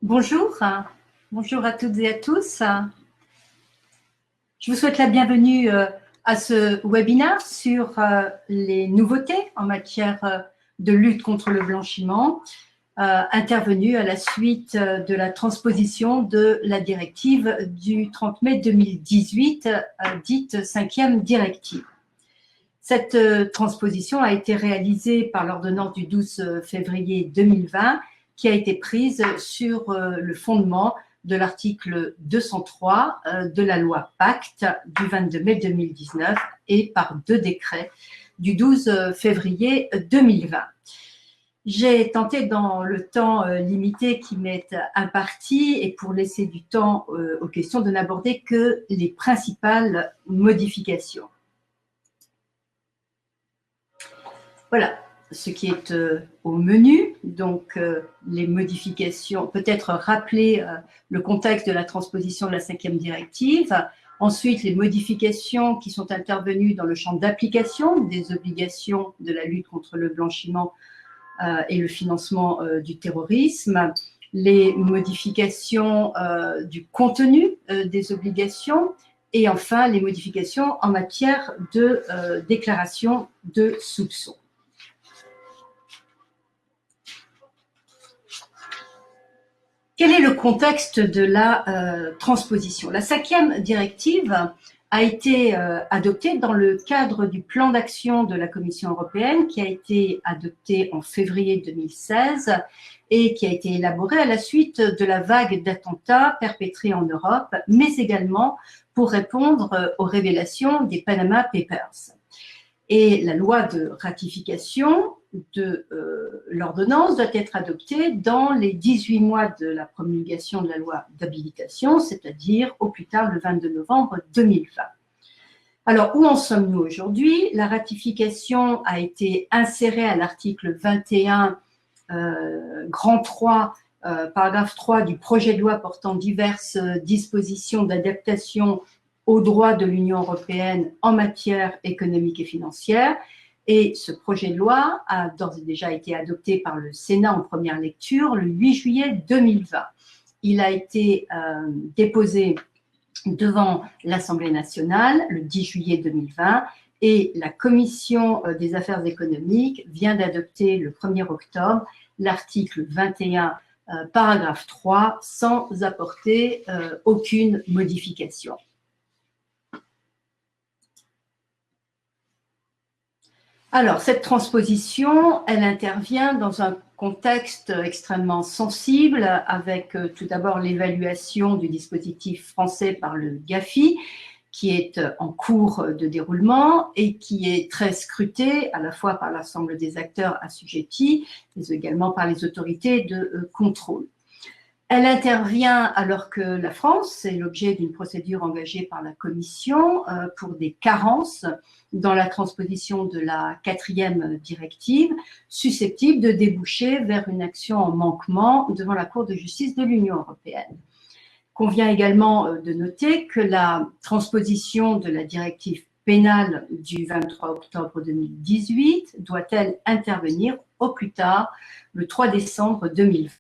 Bonjour, bonjour à toutes et à tous. Je vous souhaite la bienvenue à ce webinaire sur les nouveautés en matière de lutte contre le blanchiment, intervenu à la suite de la transposition de la directive du 30 mai 2018, dite 5e directive. Cette transposition a été réalisée par l'ordonnance du 12 février 2020 qui a été prise sur le fondement de l'article 203 de la loi Pacte du 22 mai 2019 et par 2 décrets du 12 février 2020. J'ai tenté dans le temps limité qui m'est imparti et pour laisser du temps aux questions de n'aborder que les principales modifications. Voilà ce qui est au menu, donc les modifications, peut-être rappeler le contexte de la transposition de la 5e directive, ensuite les modifications qui sont intervenues dans le champ d'application des obligations de la lutte contre le blanchiment et le financement du terrorisme, les modifications du contenu des obligations et enfin les modifications en matière de déclaration de soupçons. Quel est le contexte de la transposition? La 5e directive a été adoptée dans le cadre du plan d'action de la Commission européenne qui a été adopté en février 2016 et qui a été élaboré à la suite de la vague d'attentats perpétrés en Europe, mais également pour répondre aux révélations des Panama Papers. Et la loi de ratification de l'ordonnance doit être adoptée dans les 18 mois de la promulgation de la loi d'habilitation, c'est-à-dire au plus tard le 22 novembre 2020. Alors, où en sommes-nous aujourd'hui? La ratification a été insérée à l'article 21, grand 3, paragraphe 3 du projet de loi portant diverses dispositions d'adaptation aux droits de l'Union européenne en matière économique et financière. Et ce projet de loi a d'ores et déjà été adopté par le Sénat en première lecture le 8 juillet 2020. Il a été déposé devant l'Assemblée nationale le 10 juillet 2020 et la Commission des affaires économiques vient d'adopter le 1er octobre l'article 21, paragraphe 3, sans apporter aucune modification. Alors, cette transposition, elle intervient dans un contexte extrêmement sensible avec tout d'abord l'évaluation du dispositif français par le GAFI, qui est en cours de déroulement et qui est très scruté à la fois par l'ensemble des acteurs assujettis, mais également par les autorités de contrôle. Elle intervient alors que la France est l'objet d'une procédure engagée par la Commission pour des carences dans la transposition de la 4e directive, susceptible de déboucher vers une action en manquement devant la Cour de justice de l'Union européenne. Il convient également de noter que la transposition de la directive pénale du 23 octobre 2018 doit-elle intervenir au plus tard le 3 décembre 2020.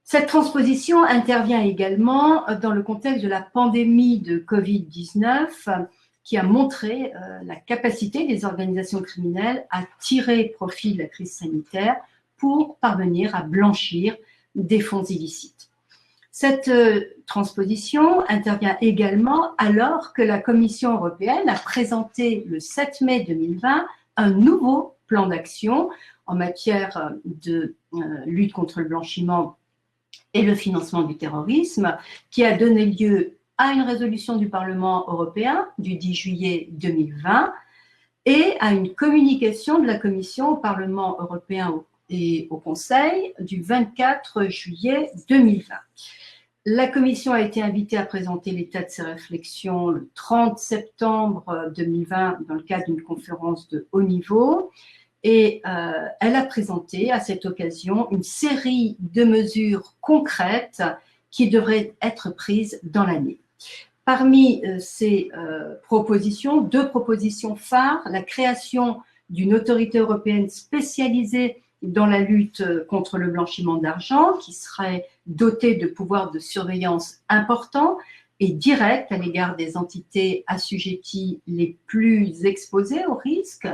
Cette transposition intervient également dans le contexte de la pandémie de Covid-19 qui a montré la capacité des organisations criminelles à tirer profit de la crise sanitaire pour parvenir à blanchir des fonds illicites. Cette transposition intervient également alors que la Commission européenne a présenté le 7 mai 2020 un nouveau plan d'action en matière de lutte contre le blanchiment et le financement du terrorisme, qui a donné lieu à une résolution du Parlement européen du 10 juillet 2020 et à une communication de la Commission au Parlement européen et au Conseil du 24 juillet 2020. La Commission a été invitée à présenter l'état de ses réflexions le 30 septembre 2020 dans le cadre d'une conférence de haut niveau. Et elle a présenté à cette occasion une série de mesures concrètes qui devraient être prises dans l'année. Parmi ces propositions, 2 propositions phares, la création d'une autorité européenne spécialisée dans la lutte contre le blanchiment d'argent, qui serait doté de pouvoirs de surveillance importants et directs à l'égard des entités assujetties les plus exposées au risque.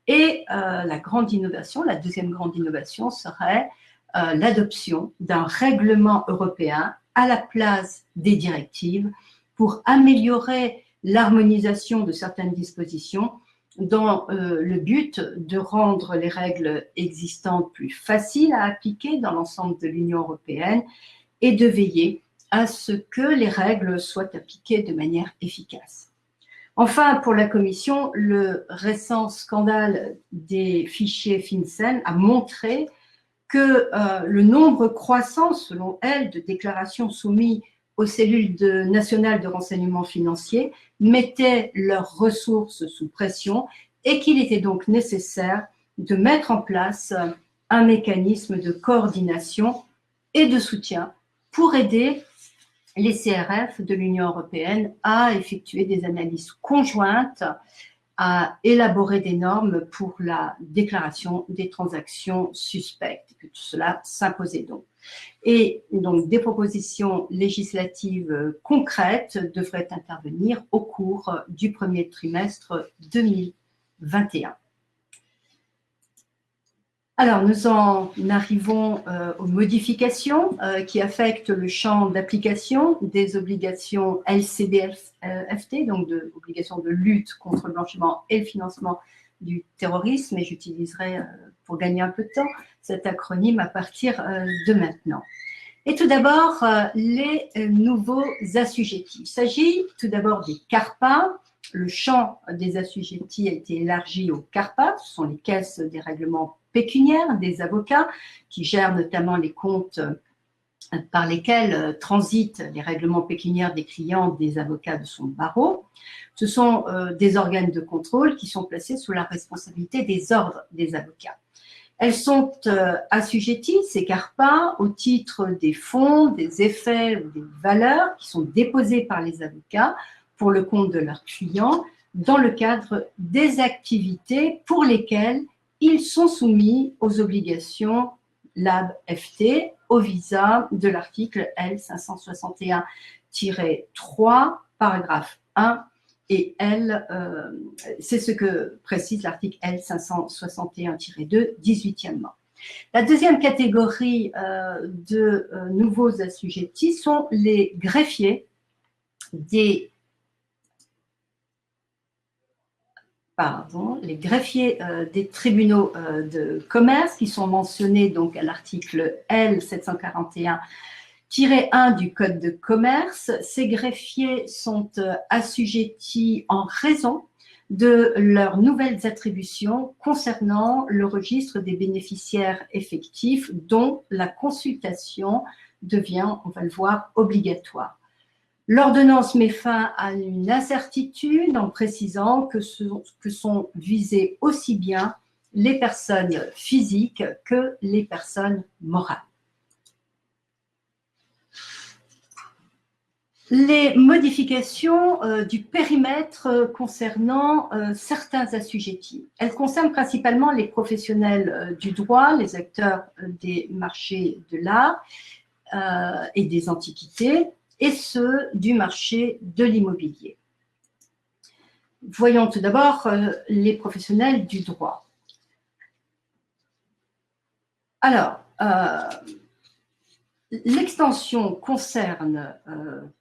Et la grande innovation, la deuxième grande innovation serait l'adoption d'un règlement européen à la place des directives pour améliorer l'harmonisation de certaines dispositions dans le but de rendre les règles existantes plus faciles à appliquer dans l'ensemble de l'Union européenne et de veiller à ce que les règles soient appliquées de manière efficace. Enfin, pour la Commission, le récent scandale des fichiers FinCEN a montré que le nombre croissant, selon elle, de déclarations soumises aux cellules nationales de renseignement financier mettait leurs ressources sous pression et qu'il était donc nécessaire de mettre en place un mécanisme de coordination et de soutien pour aider les CRF de l'Union européenne à effectuer des analyses conjointes, à élaborer des normes pour la déclaration des transactions suspectes, que tout cela s'imposait donc. Et donc, des propositions législatives concrètes devraient intervenir au cours du premier trimestre 2021. Alors, nous en arrivons aux modifications qui affectent le champ d'application des obligations LCBFT, donc de obligations de lutte contre le blanchiment et le financement du terrorisme, et j'utiliserai, pour gagner un peu de temps, cet acronyme à partir de maintenant. Et tout d'abord, les nouveaux assujettis. Il s'agit tout d'abord des CARPA. Le champ des assujettis a été élargi aux CARPA, ce sont les caisses des règlements pécuniaires des avocats qui gèrent notamment les comptes par lesquels transitent les règlements pécuniaires des clients des avocats de son barreau. Ce sont des organes de contrôle qui sont placés sous la responsabilité des ordres des avocats. Elles sont assujetties, ces CARPA, au titre des fonds, des effets ou des valeurs qui sont déposés par les avocats pour le compte de leurs clients dans le cadre des activités pour lesquelles ils sont soumis aux obligations LAB-FT au visa de l'article L561-3, paragraphe 1, et c'est ce que précise l'article L561-2, 18e. La deuxième catégorie de nouveaux assujettis sont les greffiers des tribunaux de commerce qui sont mentionnés donc à l'article L741-1 du Code de commerce. Ces greffiers sont assujettis en raison de leurs nouvelles attributions concernant le registre des bénéficiaires effectifs dont la consultation devient, on va le voir, obligatoire. L'ordonnance met fin à une incertitude en précisant que sont visées aussi bien les personnes physiques que les personnes morales. Les modifications du périmètre concernant certains assujettis. Elles concernent principalement les professionnels du droit, les acteurs des marchés de l'art et des antiquités, et ceux du marché de l'immobilier. Voyons tout d'abord les professionnels du droit. Alors, l'extension concerne,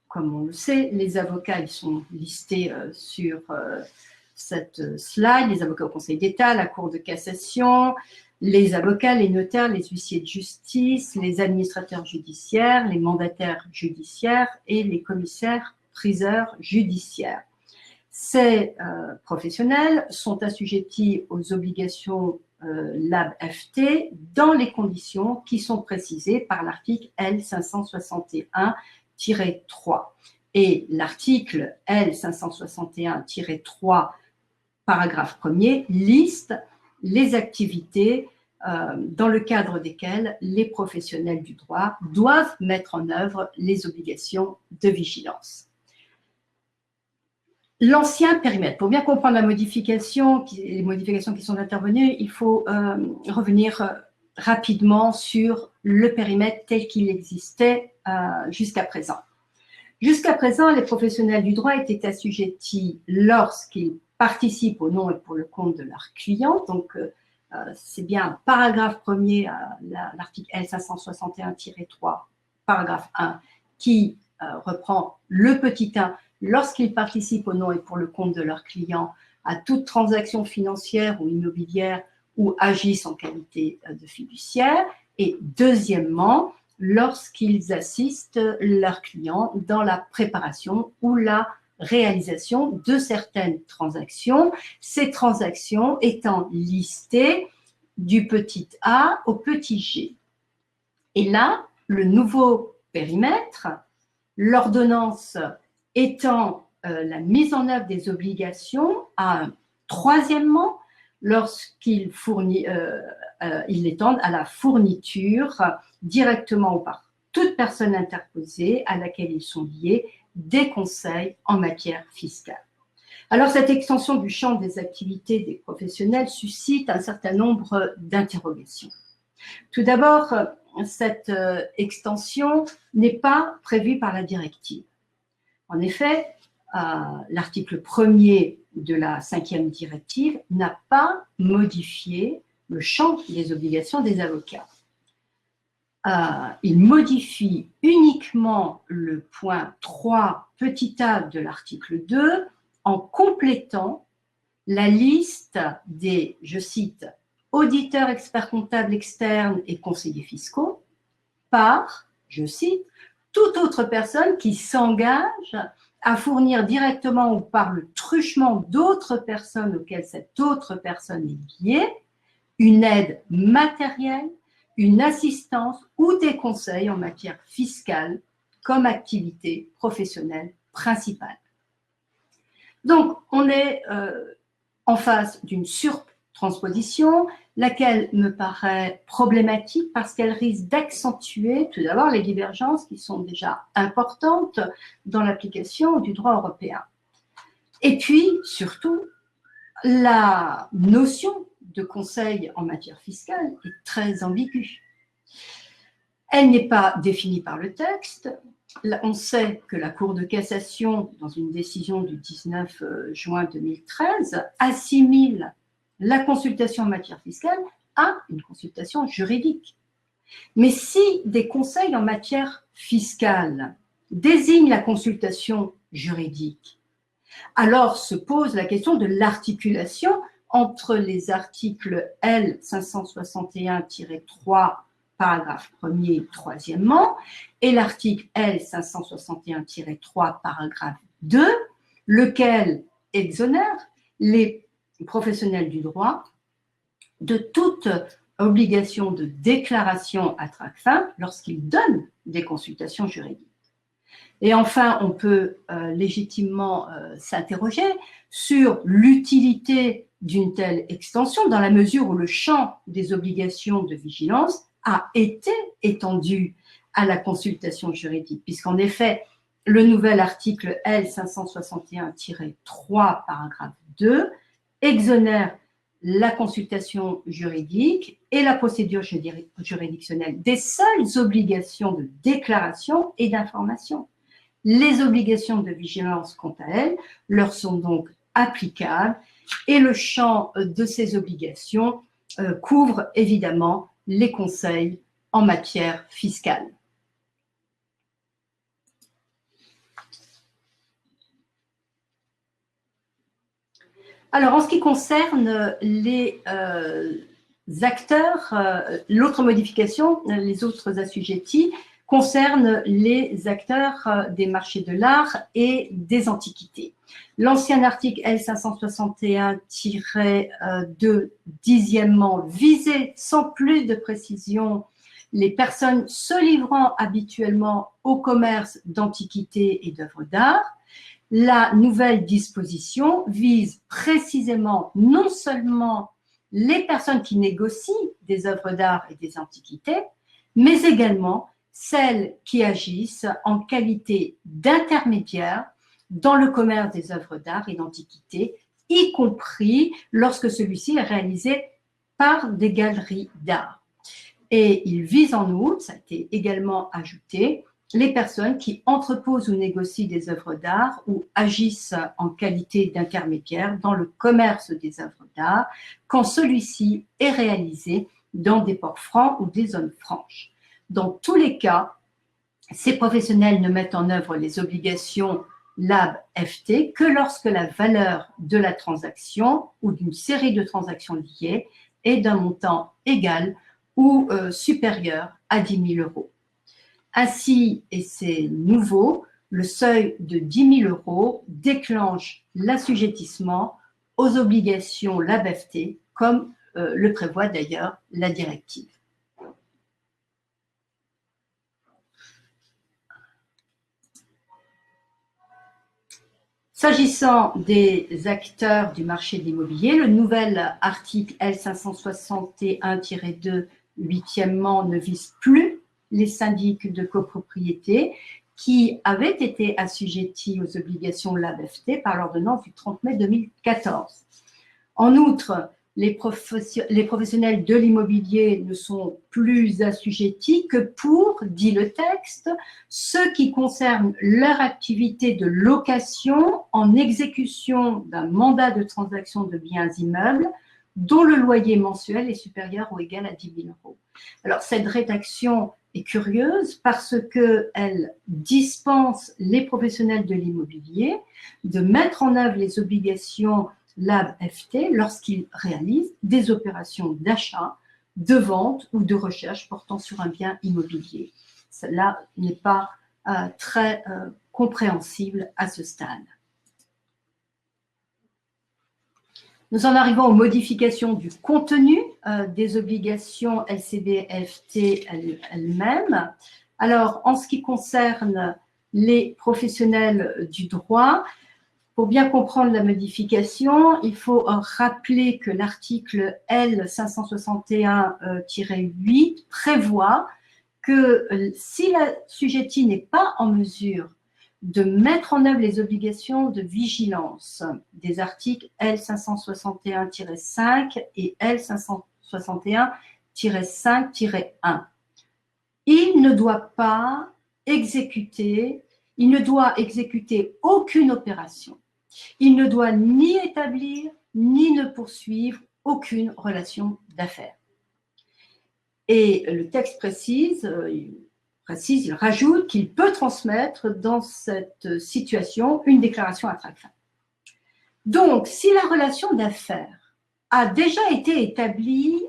comme on le sait, les avocats, ils sont listés sur cette slide, les avocats au Conseil d'État, la Cour de cassation, les avocats, les notaires, les huissiers de justice, les administrateurs judiciaires, les mandataires judiciaires et les commissaires-priseurs judiciaires. Ces professionnels sont assujettis aux obligations LAB-FT dans les conditions qui sont précisées par l'article L561-3. Et l'article L561-3, paragraphe 1er, liste les activités dans le cadre desquelles les professionnels du droit doivent mettre en œuvre les obligations de vigilance. L'ancien périmètre, pour bien comprendre les modifications qui sont intervenues, il faut revenir rapidement sur le périmètre tel qu'il existait jusqu'à présent. Jusqu'à présent, les professionnels du droit étaient assujettis lorsqu'ils participent au nom et pour le compte de leurs clients. Donc, c'est bien un paragraphe premier à l'article L561-3, paragraphe 1, qui reprend le petit 1 lorsqu'ils participent au nom et pour le compte de leurs clients à toute transaction financière ou immobilière ou agissent en qualité de fiduciaire. Et deuxièmement, lorsqu'ils assistent leurs clients dans la préparation ou la réalisation de certaines transactions, ces transactions étant listées du petit a au petit g. Et là, le nouveau périmètre, l'ordonnance étant la mise en œuvre des obligations à un troisièmement, lorsqu'il il l'étendent à la fourniture directement ou par toute personne interposée à laquelle ils sont liés des conseils en matière fiscale. Alors, cette extension du champ des activités des professionnels suscite un certain nombre d'interrogations. Tout d'abord, cette extension n'est pas prévue par la directive. En effet, l'article 1er de la 5e directive n'a pas modifié le champ des obligations des avocats. Il modifie uniquement le point 3 petit a de l'article 2 en complétant la liste des, je cite, auditeurs, experts comptables externes et conseillers fiscaux par, je cite, toute autre personne qui s'engage à fournir directement ou par le truchement d'autres personnes auxquelles cette autre personne est liée, une aide matérielle, une assistance ou des conseils en matière fiscale comme activité professionnelle principale. Donc, on est en face d'une surtransposition, laquelle me paraît problématique parce qu'elle risque d'accentuer tout d'abord les divergences qui sont déjà importantes dans l'application du droit européen. Et puis, surtout, la notion de conseil en matière fiscale est très ambiguë. Elle n'est pas définie par le texte. On sait que la Cour de cassation, dans une décision du 19 juin 2013, assimile la consultation en matière fiscale à une consultation juridique. Mais si des conseils en matière fiscale désignent la consultation juridique, alors se pose la question de l'articulation entre les articles L561-3, paragraphe 1er, troisièmement, et l'article L561-3, paragraphe 2, lequel exonère les professionnels du droit de toute obligation de déclaration à Tracfin lorsqu'ils donnent des consultations juridiques. Et enfin, on peut légitimement s'interroger sur l'utilité d'une telle extension dans la mesure où le champ des obligations de vigilance a été étendu à la consultation juridique, puisqu'en effet, le nouvel article L561-3, paragraphe 2, exonère la consultation juridique et la procédure juridictionnelle des seules obligations de déclaration et d'information. Les obligations de vigilance, quant à elles, leur sont donc applicables et le champ de ces obligations couvre évidemment les conseils en matière fiscale. Alors, en ce qui concerne les acteurs, l'autre modification, les autres assujettis, concernent les acteurs des marchés de l'art et des antiquités. L'ancien article L561-2, dixièmement, visait sans plus de précision les personnes se livrant habituellement au commerce d'antiquités et d'œuvres d'art. La nouvelle disposition vise précisément non seulement les personnes qui négocient des œuvres d'art et des antiquités, mais également celles qui agissent en qualité d'intermédiaires dans le commerce des œuvres d'art et d'antiquités, y compris lorsque celui-ci est réalisé par des galeries d'art. Et il vise en outre, ça a été également ajouté, les personnes qui entreposent ou négocient des œuvres d'art ou agissent en qualité d'intermédiaire dans le commerce des œuvres d'art quand celui-ci est réalisé dans des ports francs ou des zones franches. Dans tous les cas, ces professionnels ne mettent en œuvre les obligations LAB-FT que lorsque la valeur de la transaction ou d'une série de transactions liées est d'un montant égal ou supérieur à 10 000 euros. Ainsi, et c'est nouveau, le seuil de 10 000 euros déclenche l'assujettissement aux obligations LAB-FT, comme le prévoit d'ailleurs la directive. S'agissant des acteurs du marché de l'immobilier, le nouvel article L561-2, huitièmement, ne vise plus les syndics de copropriété qui avaient été assujettis aux obligations LAB-FT par l'ordonnance du 30 mai 2014. En outre, les professionnels de l'immobilier ne sont plus assujettis que pour, dit le texte, ce qui concerne leur activité de location en exécution d'un mandat de transaction de biens immeubles dont le loyer mensuel est supérieur ou égal à 10 000 euros. Alors, cette rédaction est curieuse parce qu'elle dispense les professionnels de l'immobilier de mettre en œuvre les obligations LAB-FT lorsqu'ils réalisent des opérations d'achat, de vente ou de recherche portant sur un bien immobilier. Cela n'est pas très compréhensible à ce stade. Nous en arrivons aux modifications du contenu des obligations LCB-FT elles-mêmes. Alors, en ce qui concerne les professionnels du droit, pour bien comprendre la modification, il faut rappeler que l'article L561-8 prévoit que si l'assujetti n'est pas en mesure de mettre en œuvre les obligations de vigilance des articles L561-5 et L561-5-1, il ne doit exécuter aucune opération. Il ne doit ni établir ni ne poursuivre aucune relation d'affaires. Et le texte précise, il rajoute qu'il peut transmettre dans cette situation une déclaration à trac-fin. Donc, si la relation d'affaires a déjà été établie,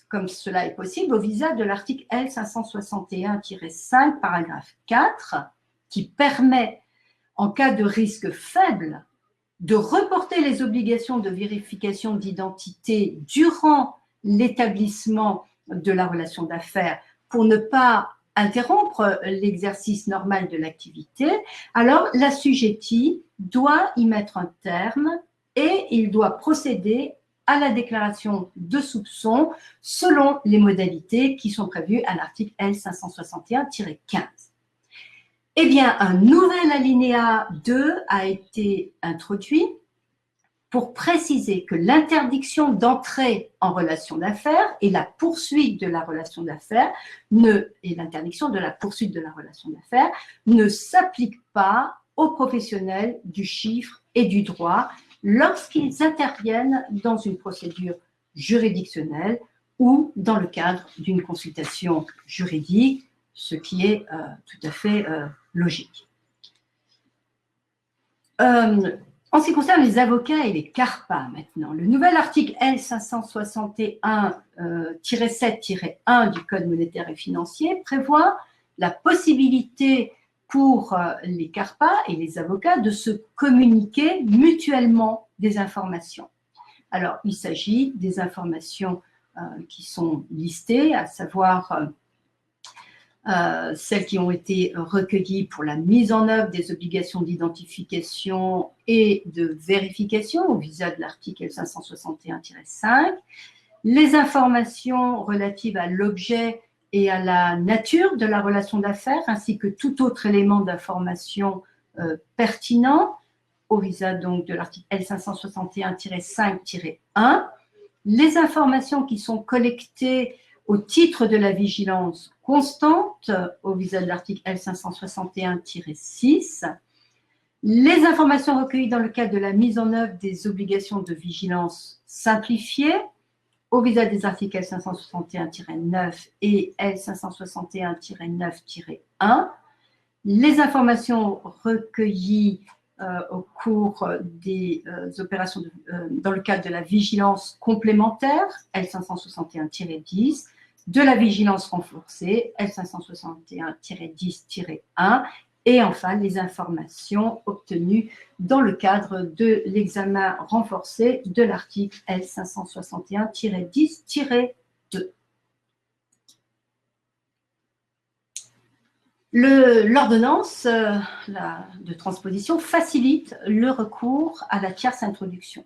comme cela est possible, au visa de l'article L561-5, paragraphe 4, qui permet, en cas de risque faible, de reporter les obligations de vérification d'identité durant l'établissement de la relation d'affaires pour ne pas interrompre l'exercice normal de l'activité, alors l'assujetti doit y mettre un terme et il doit procéder à la déclaration de soupçon selon les modalités qui sont prévues à l'article L561-15. Eh bien, un nouvel alinéa 2 a été introduit pour préciser que l'interdiction d'entrer en relation d'affaires et la poursuite de la relation d'affaires ne s'appliquent pas aux professionnels du chiffre et du droit lorsqu'ils interviennent dans une procédure juridictionnelle ou dans le cadre d'une consultation juridique, ce qui est tout à fait logique. En ce qui concerne les avocats et les CARPA maintenant, le nouvel article L561-7-1 du Code monétaire et financier prévoit la possibilité pour les CARPA et les avocats de se communiquer mutuellement des informations. Alors, il s'agit des informations qui sont listées, à savoir celles qui ont été recueillies pour la mise en œuvre des obligations d'identification et de vérification au visa de l'article L561-5, les informations relatives à l'objet et à la nature de la relation d'affaires, ainsi que tout autre élément d'information pertinent au visa donc de l'article L561-5-1, les informations qui sont collectées au titre de la vigilance constante au visa de l'article L561-6, les informations recueillies dans le cadre de la mise en œuvre des obligations de vigilance simplifiées au visa des articles L561-9 et L561-9-1, les informations recueillies au cours des opérations dans le cadre de la vigilance complémentaire, L561-10, de la vigilance renforcée, L561-10-1, et enfin les informations obtenues dans le cadre de l'examen renforcé de l'article L561-10-2. L'ordonnance de transposition facilite le recours à la tierce introduction.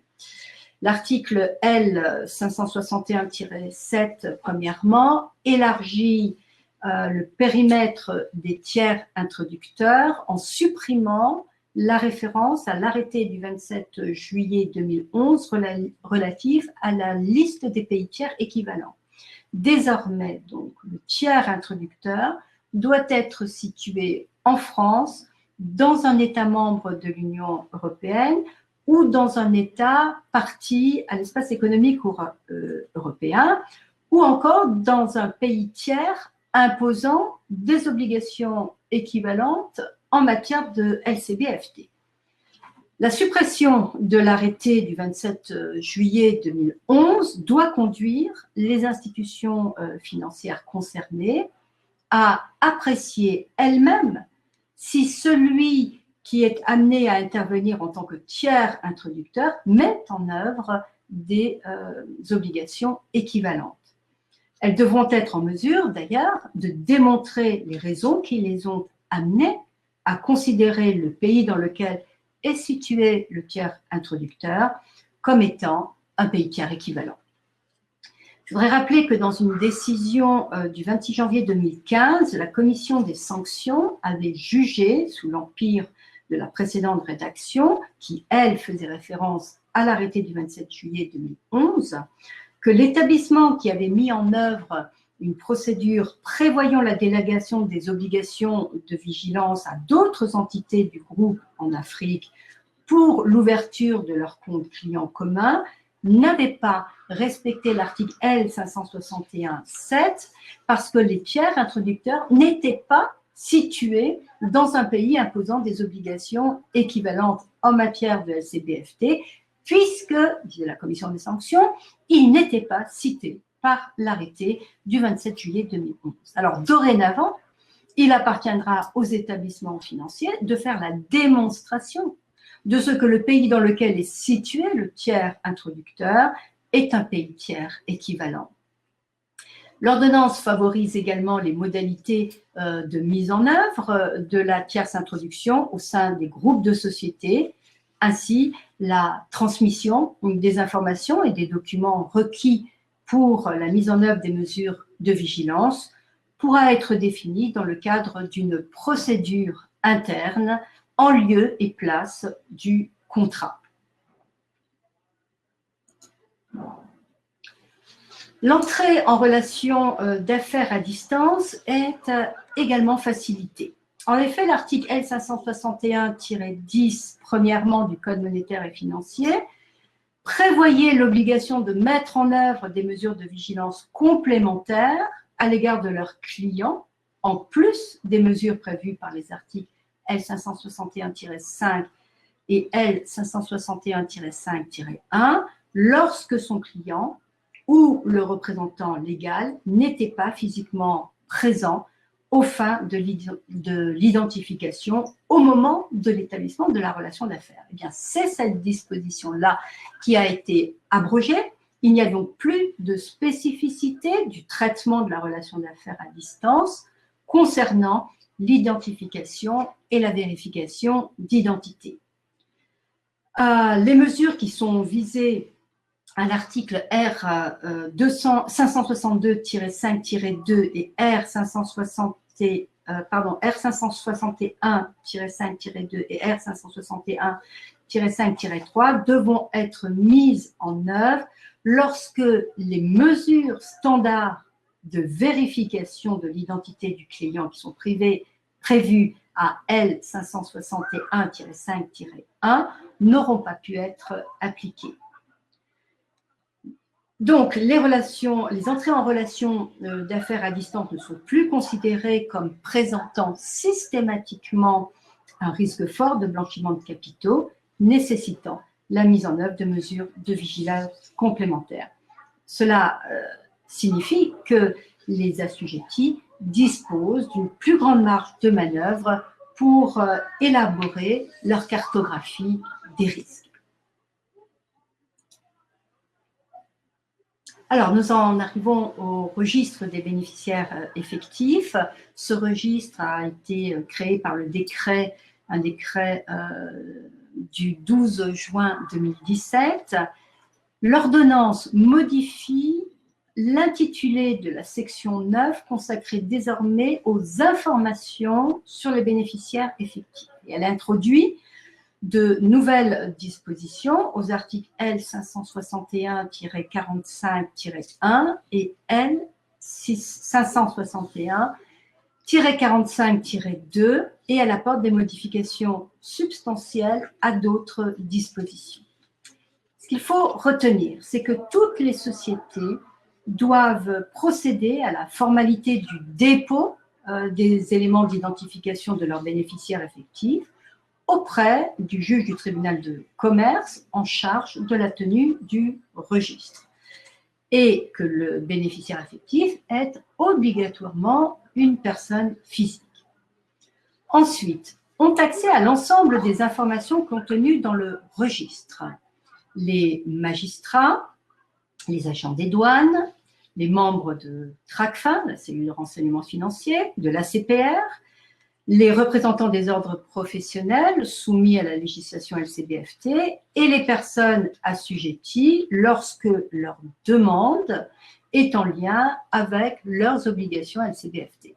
L'article L561-7, premièrement, élargit le périmètre des tiers introducteurs en supprimant la référence à l'arrêté du 27 juillet 2011 relatif à la liste des pays tiers équivalents. Désormais, donc, le tiers introducteur doit être situé en France, dans un État membre de l'Union européenne ou dans un État partie à l'espace économique européen, ou encore dans un pays tiers imposant des obligations équivalentes en matière de LCB-FT. La suppression de l'arrêté du 27 juillet 2011 doit conduire les institutions financières concernées à apprécier elles-mêmes si celui qui est amené à intervenir en tant que tiers introducteur met en œuvre des obligations équivalentes. Elles devront être en mesure, d'ailleurs, de démontrer les raisons qui les ont amenées à considérer le pays dans lequel est situé le tiers introducteur comme étant un pays tiers équivalent. Je voudrais rappeler que dans une décision du 26 janvier 2015, la commission des sanctions avait jugé, sous l'empire de la précédente rédaction, qui, elle, faisait référence à l'arrêté du 27 juillet 2011, que l'établissement qui avait mis en œuvre une procédure prévoyant la délégation des obligations de vigilance à d'autres entités du groupe en Afrique pour l'ouverture de leur compte client commun n'avait pas respecté l'article L561-7 parce que les tiers introducteurs n'étaient pas situés dans un pays imposant des obligations équivalentes en matière de LCB-FT, puisque, disait la commission des sanctions, ils n'étaient pas cités par l'arrêté du 27 juillet 2011. Alors, dorénavant, il appartiendra aux établissements financiers de faire la démonstration de ce que le pays dans lequel est situé le tiers introducteur est un pays tiers équivalent. L'ordonnance favorise également les modalités de mise en œuvre de la tierce introduction au sein des groupes de sociétés. Ainsi, la transmission des informations et des documents requis pour la mise en œuvre des mesures de vigilance pourra être définie dans le cadre d'une procédure interne en lieu et place du contrat. L'entrée en relation d'affaires à distance est également facilitée. En effet, l'article L561-10, premièrement du Code monétaire et financier, prévoyait l'obligation de mettre en œuvre des mesures de vigilance complémentaires à l'égard de leurs clients, en plus des mesures prévues par les articles L561-5 et L561-5-1, lorsque son client ou le représentant légal n'était pas physiquement présent aux fins de l'identification au moment de l'établissement de la relation d'affaires. Eh bien, c'est cette disposition-là qui a été abrogée. Il n'y a donc plus de spécificité du traitement de la relation d'affaires à distance concernant l'identification et la vérification d'identité. Les mesures qui sont visées à l'article R562-5-2 et R561-5-2 et R561-5-3 devront être mises en œuvre lorsque les mesures standards de vérification de l'identité du client qui sont prévus à L561-5-1 n'auront pas pu être appliquées. Donc, les entrées en relation d'affaires à distance ne sont plus considérées comme présentant systématiquement un risque fort de blanchiment de capitaux, nécessitant la mise en œuvre de mesures de vigilance complémentaires. Cela signifie que les assujettis disposent d'une plus grande marge de manœuvre pour élaborer leur cartographie des risques. Alors, nous en arrivons au registre des bénéficiaires effectifs. Ce registre a été créé par un décret du 12 juin 2017. L'ordonnance modifie l'intitulé de la section 9 consacrée désormais aux informations sur les bénéficiaires effectifs. Et elle introduit de nouvelles dispositions aux articles L561-45-1 et L561-45-2 et elle apporte des modifications substantielles à d'autres dispositions. Ce qu'il faut retenir, c'est que toutes les sociétés doivent procéder à la formalité du dépôt des éléments d'identification de leurs bénéficiaires effectifs auprès du juge du tribunal de commerce en charge de la tenue du registre et que le bénéficiaire effectif est obligatoirement une personne physique. Ensuite, ont accès à l'ensemble des informations contenues dans le registre. Les magistrats, les agents des douanes, les membres de TRACFIN, la cellule de renseignement financier, de l'ACPR, les représentants des ordres professionnels soumis à la législation LCBFT et les personnes assujetties lorsque leur demande est en lien avec leurs obligations LCBFT.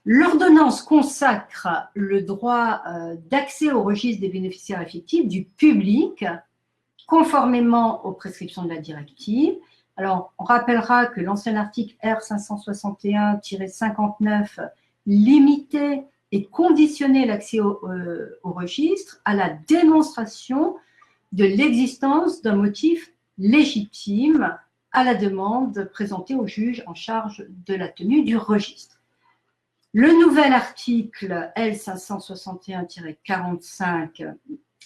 L'ordonnance consacre le droit d'accès au registre des bénéficiaires effectifs du public conformément aux prescriptions de la directive. Alors, on rappellera que l'ancien article R561-59 limitait et conditionnait l'accès au registre à la démonstration de l'existence d'un motif légitime à la demande présentée au juge en charge de la tenue du registre. Le nouvel article L561-45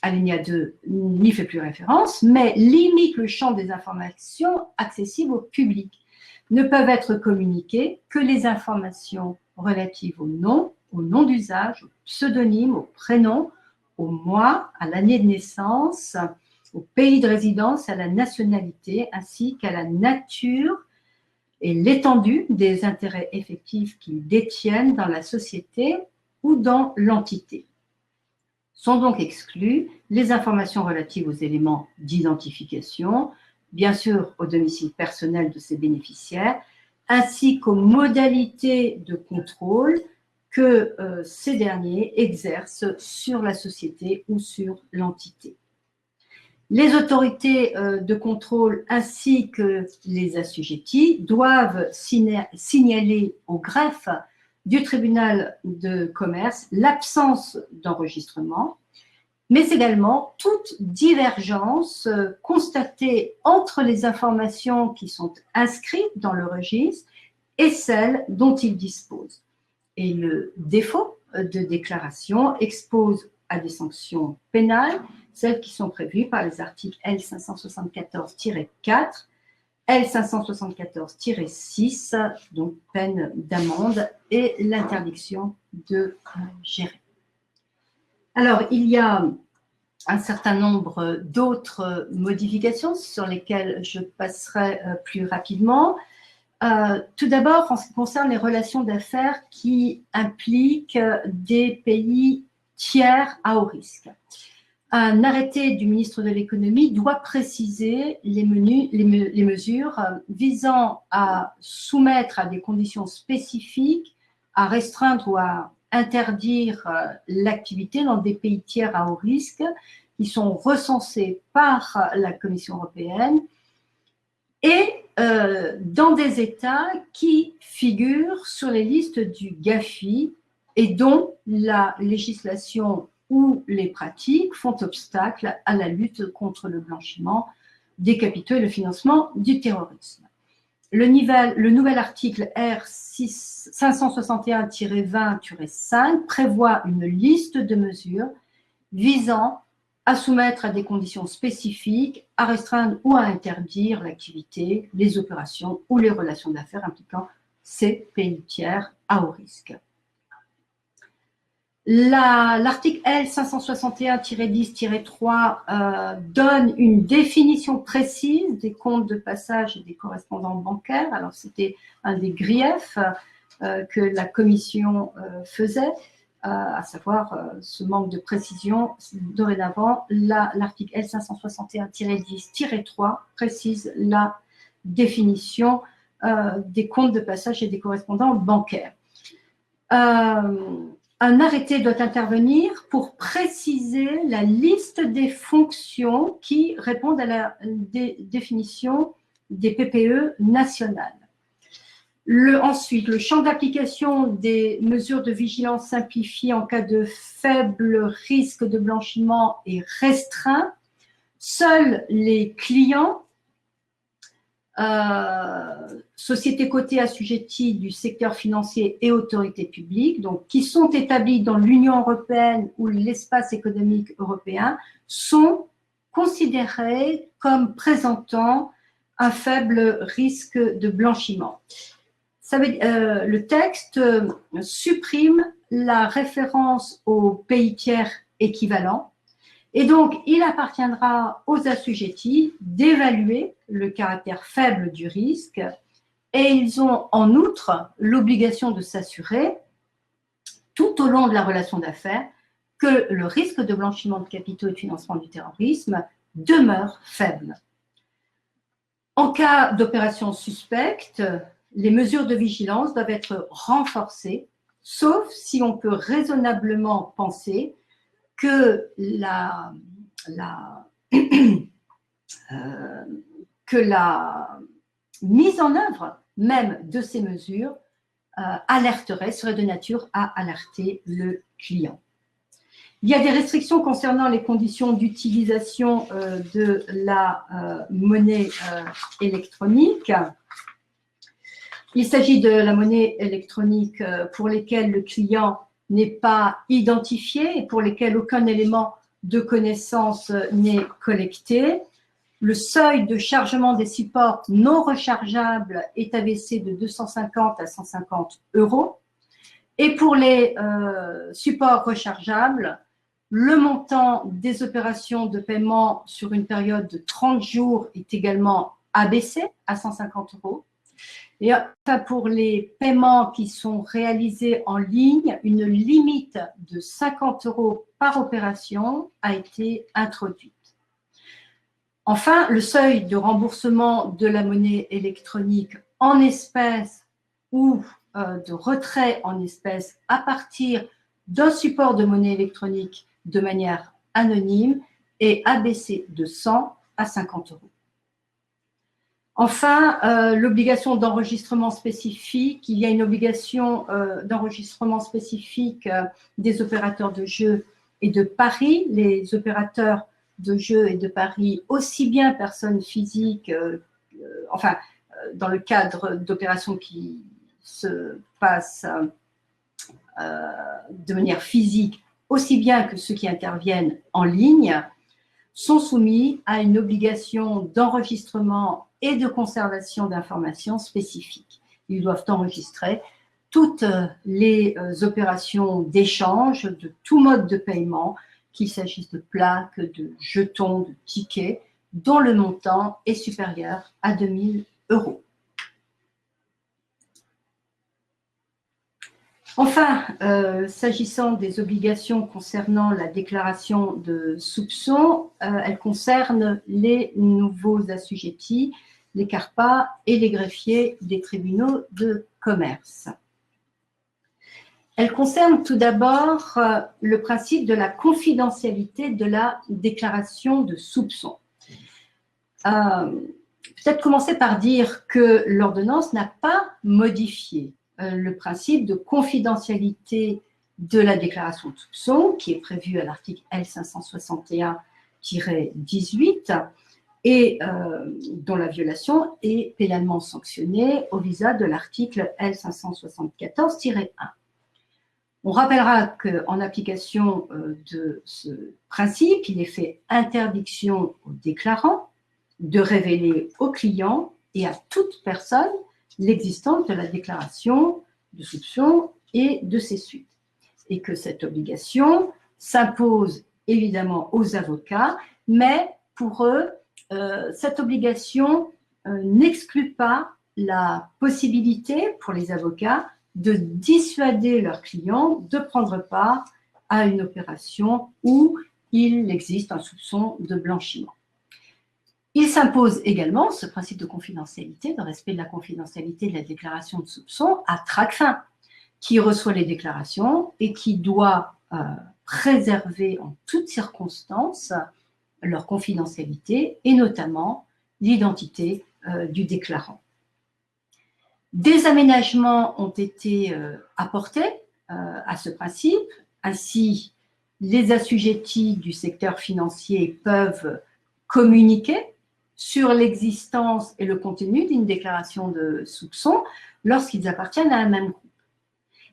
alinéa 2 n'y fait plus référence, mais limite le champ des informations accessibles au public. Ne peuvent être communiquées que les informations relatives au nom d'usage, au pseudonyme, au prénom, au mois, à l'année de naissance, au pays de résidence, à la nationalité, ainsi qu'à la nature et l'étendue des intérêts effectifs qu'ils détiennent dans la société ou dans l'entité. Sont donc exclues les informations relatives aux éléments d'identification, bien sûr au domicile personnel de ces bénéficiaires, ainsi qu'aux modalités de contrôle que ces derniers exercent sur la société ou sur l'entité. Les autorités de contrôle ainsi que les assujettis doivent signaler au greffe du tribunal de commerce l'absence d'enregistrement, mais également toute divergence constatée entre les informations qui sont inscrites dans le registre et celles dont ils disposent. Et le défaut de déclaration expose à des sanctions pénales, celles qui sont prévues par les articles L574-4, L574-6, donc peine d'amende et l'interdiction de gérer. Alors, il y a un certain nombre d'autres modifications sur lesquelles je passerai plus rapidement. Tout d'abord, en ce qui concerne les relations d'affaires qui impliquent des pays tiers à haut risque. Un arrêté du ministre de l'économie doit préciser les mesures visant à soumettre à des conditions spécifiques, à restreindre ou à interdire l'activité dans des pays tiers à haut risque qui sont recensés par la Commission européenne et dans des États qui figurent sur les listes du GAFI et dont la législation ou les pratiques font obstacle à la lutte contre le blanchiment des capitaux et le financement du terrorisme. Le nouvel article R 561-20-5 prévoit une liste de mesures visant à soumettre à des conditions spécifiques, à restreindre ou à interdire l'activité, les opérations ou les relations d'affaires impliquant ces pays tiers à haut risque. L'article L 561-10-3 donne une définition précise des comptes de passage et des correspondants bancaires. Alors, c'était un des griefs que la Commission faisait, à savoir ce manque de précision. Dorénavant, l'article L 561-10-3 précise la définition des comptes de passage et des correspondants bancaires. Un arrêté doit intervenir pour préciser la liste des fonctions qui répondent à la définition des PPE nationales. Ensuite, le champ d'application des mesures de vigilance simplifiées en cas de faible risque de blanchiment est restreint. Seuls les clients, sociétés cotées assujetties du secteur financier et autorités publiques, donc qui sont établies dans l'Union européenne ou l'espace économique européen, sont considérés comme présentant un faible risque de blanchiment. Le texte supprime la référence aux pays tiers équivalents et donc il appartiendra aux assujettis d'évaluer le caractère faible du risque et ils ont en outre l'obligation de s'assurer tout au long de la relation d'affaires que le risque de blanchiment de capitaux et de financement du terrorisme demeure faible. En cas d'opération suspecte, les mesures de vigilance doivent être renforcées, sauf si on peut raisonnablement penser que la mise en œuvre même de ces mesures serait de nature à alerter le client. Il y a des restrictions concernant les conditions d'utilisation de la monnaie électronique. Il s'agit de la monnaie électronique pour lesquelles le client n'est pas identifié et pour lesquelles aucun élément de connaissance n'est collecté. Le seuil de chargement des supports non rechargeables est abaissé de 250 à 150 €. Et pour les supports rechargeables, le montant des opérations de paiement sur une période de 30 jours est également abaissé à 150 €. Et enfin, pour les paiements qui sont réalisés en ligne, une limite de 50 € par opération a été introduite. Enfin, le seuil de remboursement de la monnaie électronique en espèces ou de retrait en espèces à partir d'un support de monnaie électronique de manière anonyme est abaissé de 100 à 50 €. Enfin, l'obligation d'enregistrement spécifique. Il y a une obligation d'enregistrement spécifique des opérateurs de jeux et de paris. Les opérateurs de jeux et de paris, aussi bien personnes physiques, dans le cadre d'opérations qui se passent de manière physique, aussi bien que ceux qui interviennent en ligne, sont soumis à une obligation d'enregistrement et de conservation d'informations spécifiques. Ils doivent enregistrer toutes les opérations d'échange de tout mode de paiement, qu'il s'agisse de plaques, de jetons, de tickets, dont le montant est supérieur à 2 000 €. Enfin, s'agissant des obligations concernant la déclaration de soupçons, elles concernent les nouveaux assujettis, les CARPA et les greffiers des tribunaux de commerce. Elles concernent tout d'abord le principe de la confidentialité de la déclaration de soupçons. peut-être commencer par dire que l'ordonnance n'a pas modifié le principe de confidentialité de la déclaration de soupçon qui est prévu à l'article L561-18 et dont la violation est pénalement sanctionnée au visa de l'article L574-1. On rappellera qu'en application de ce principe, il est fait interdiction aux déclarants de révéler aux clients et à toute personne l'existence de la déclaration de soupçon et de ses suites. Et que cette obligation s'impose évidemment aux avocats, mais pour eux, cette obligation n'exclut pas la possibilité pour les avocats de dissuader leurs clients de prendre part à une opération où il existe un soupçon de blanchiment. Il s'impose également ce principe de confidentialité, de respect de la confidentialité de la déclaration de soupçon à Tracfin, qui reçoit les déclarations et qui doit préserver en toutes circonstances leur confidentialité et notamment l'identité du déclarant. Des aménagements ont été apportés à ce principe. Ainsi, les assujettis du secteur financier peuvent communiquer sur l'existence et le contenu d'une déclaration de soupçon lorsqu'ils appartiennent à un même groupe.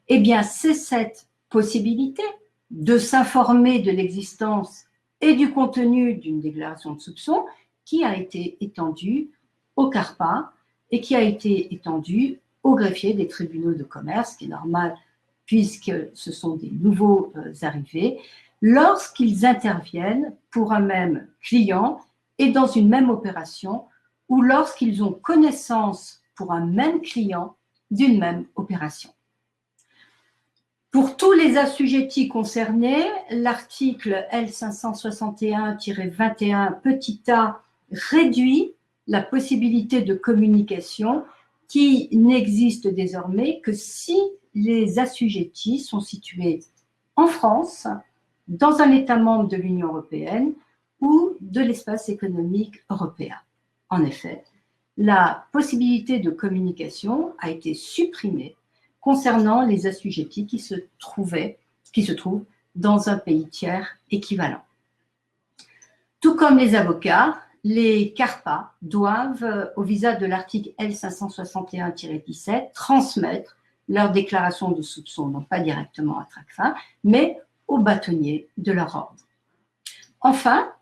Eh bien, c'est cette possibilité de s'informer de l'existence et du contenu d'une déclaration de soupçon qui a été étendue au CARPA et qui a été étendue aux greffiers des tribunaux de commerce, ce qui est normal puisque ce sont des nouveaux arrivés, lorsqu'ils interviennent pour un même client et dans une même opération ou lorsqu'ils ont connaissance pour un même client d'une même opération. Pour tous les assujettis concernés, l'article L561-21 petit a réduit la possibilité de communication qui n'existe désormais que si les assujettis sont situés en France, dans un État membre de l'Union européenne ou de l'espace économique européen. En effet, la possibilité de communication a été supprimée concernant les assujettis qui se trouvent dans un pays tiers équivalent. Tout comme les avocats, les CARPA doivent, au visa de l'article L561-17, transmettre leur déclaration de soupçon, non pas directement à Tracfin, mais au bâtonnier de leur ordre. Enfin,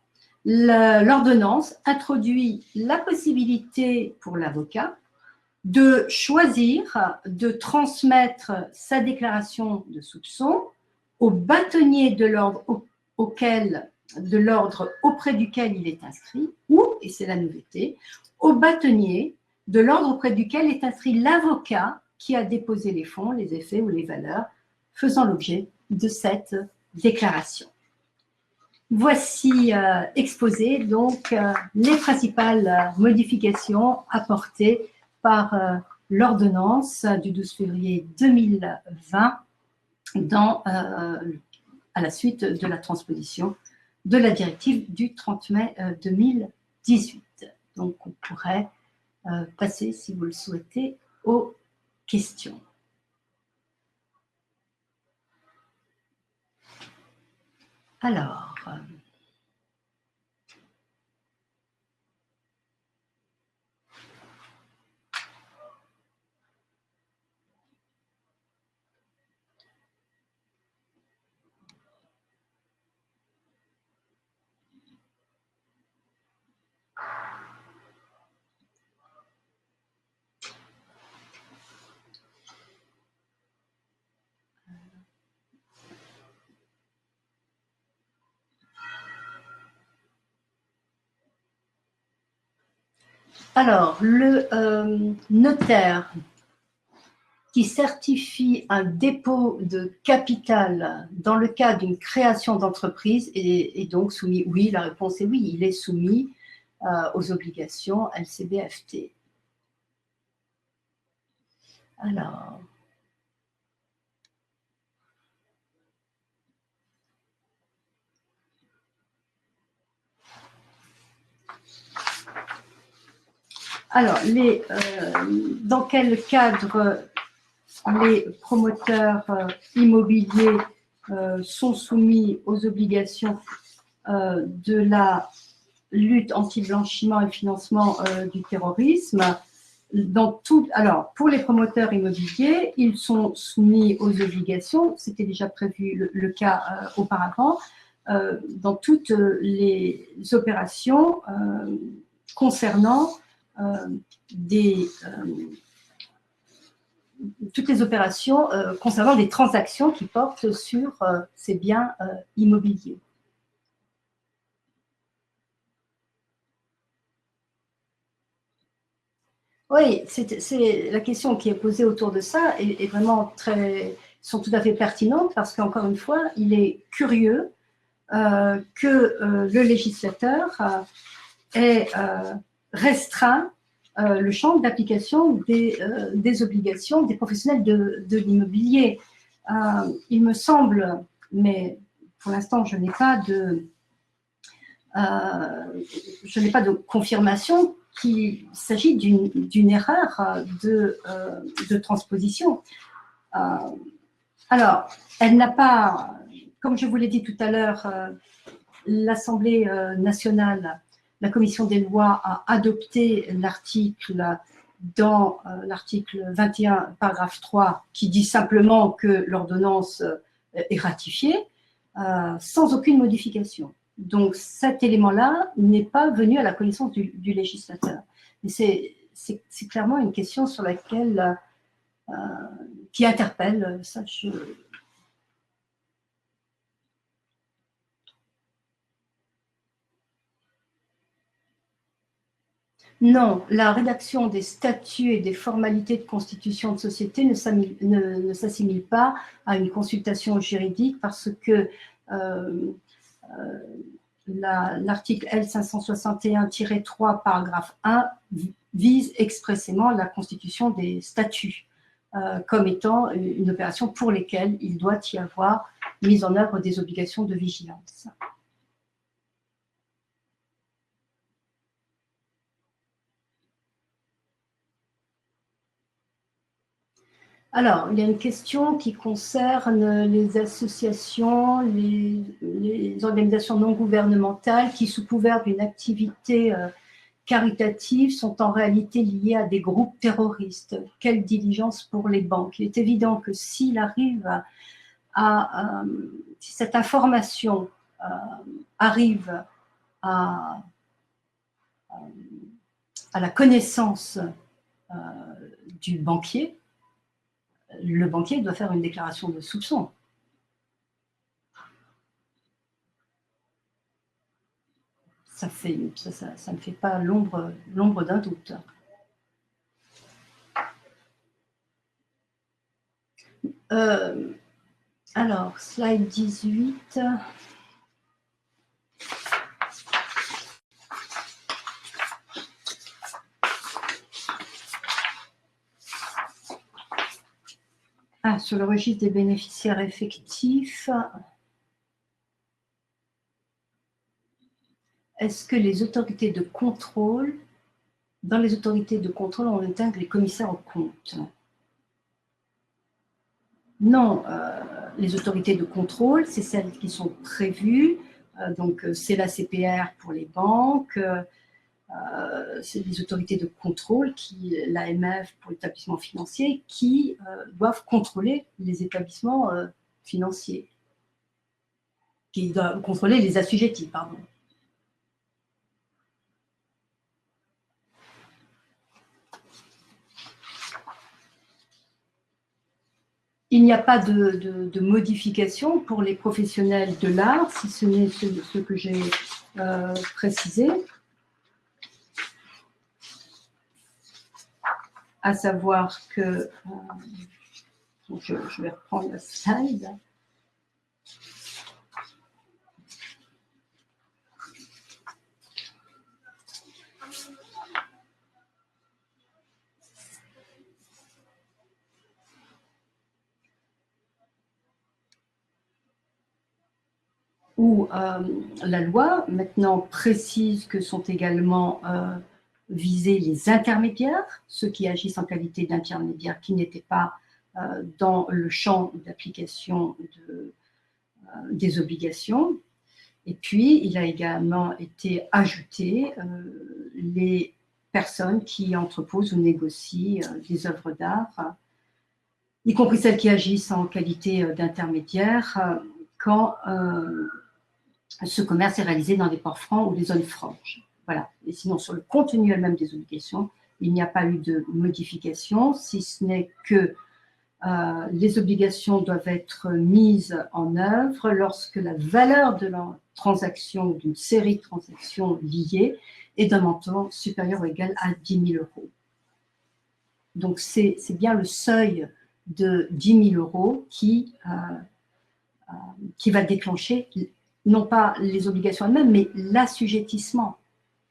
l'ordonnance introduit la possibilité pour l'avocat de choisir de transmettre sa déclaration de soupçon au bâtonnier de l'ordre auprès duquel il est inscrit, ou, et c'est la nouveauté, au bâtonnier de l'ordre auprès duquel est inscrit l'avocat qui a déposé les fonds, les effets ou les valeurs faisant l'objet de cette déclaration. Voici exposées donc les principales modifications apportées par l'ordonnance du 12 février 2020 à la suite de la transposition de la directive du 30 mai 2018. Donc, on pourrait passer, si vous le souhaitez, aux questions. Alors, le notaire qui certifie un dépôt de capital dans le cas d'une création d'entreprise est donc soumis, oui, la réponse est oui, il est soumis aux obligations LCB-FT. Alors, Alors, dans quel cadre les promoteurs immobiliers sont soumis aux obligations de la lutte anti-blanchiment et financement du terrorisme? Alors, pour les promoteurs immobiliers, ils sont soumis aux obligations, c'était déjà prévu le cas auparavant, dans toutes les opérations concernant toutes les opérations concernant des transactions qui portent sur ces biens immobiliers. Oui, c'est la question qui est posée autour de ça est vraiment sont tout à fait pertinentes parce qu'encore une fois, il est curieux que le législateur ait restreint le champ d'application des obligations des professionnels de l'immobilier. Il me semble, mais pour l'instant, je n'ai pas de confirmation qu'il s'agit d'une erreur de transposition. Alors, elle n'a pas, comme je vous l'ai dit tout à l'heure, l'Assemblée nationale, la Commission des lois a adopté l'article dans l'article 21, paragraphe 3, qui dit simplement que l'ordonnance est ratifiée, sans aucune modification. Donc cet élément-là n'est pas venu à la connaissance du législateur. C'est clairement une question sur laquelle qui interpelle. Ça, Non, la rédaction des statuts et des formalités de constitution de société ne s'assimile pas à une consultation juridique parce que l'article L561-3, paragraphe 1, vise expressément la constitution des statuts comme étant une opération pour laquelle il doit y avoir mise en œuvre des obligations de vigilance. Alors, il y a une question qui concerne les associations, les organisations non gouvernementales qui, sous couvert d'une activité caritative, sont en réalité liées à des groupes terroristes. Quelle diligence pour les banques? Il est évident que s'il arrive si cette information arrive à la connaissance du banquier, le banquier doit faire une déclaration de soupçon. Ça ne fait pas l'ombre d'un doute. Alors, slide 18. Sur le registre des bénéficiaires effectifs, est-ce que les autorités de contrôle, dans les autorités de contrôle, on intègre les commissaires aux comptes? Non, les autorités de contrôle, c'est celles qui sont prévues, donc c'est la CPR pour les banques, c'est les autorités de contrôle, l'AMF pour l'établissement financier, qui doivent contrôler les établissements financiers, qui doivent contrôler les assujettis, pardon. Il n'y a pas de modification pour les professionnels de l'art, si ce n'est ce que j'ai précisé, à savoir que, je vais reprendre la slide. Où la loi maintenant précise que sont également viser les intermédiaires, ceux qui agissent en qualité d'intermédiaires qui n'étaient pas dans le champ d'application des obligations. Et puis, il a également été ajouté les personnes qui entreposent ou négocient des œuvres d'art, y compris celles qui agissent en qualité d'intermédiaires, quand ce commerce est réalisé dans des ports francs ou des zones franches. Voilà. Et sinon, sur le contenu elle-même des obligations, il n'y a pas eu de modification, si ce n'est que les obligations doivent être mises en œuvre lorsque la valeur de la transaction, d'une série de transactions liées, est d'un montant supérieur ou égal à 10 000 euros. Donc, c'est bien le seuil de 10 000 euros qui va déclencher, non pas les obligations elles-mêmes, mais l'assujettissement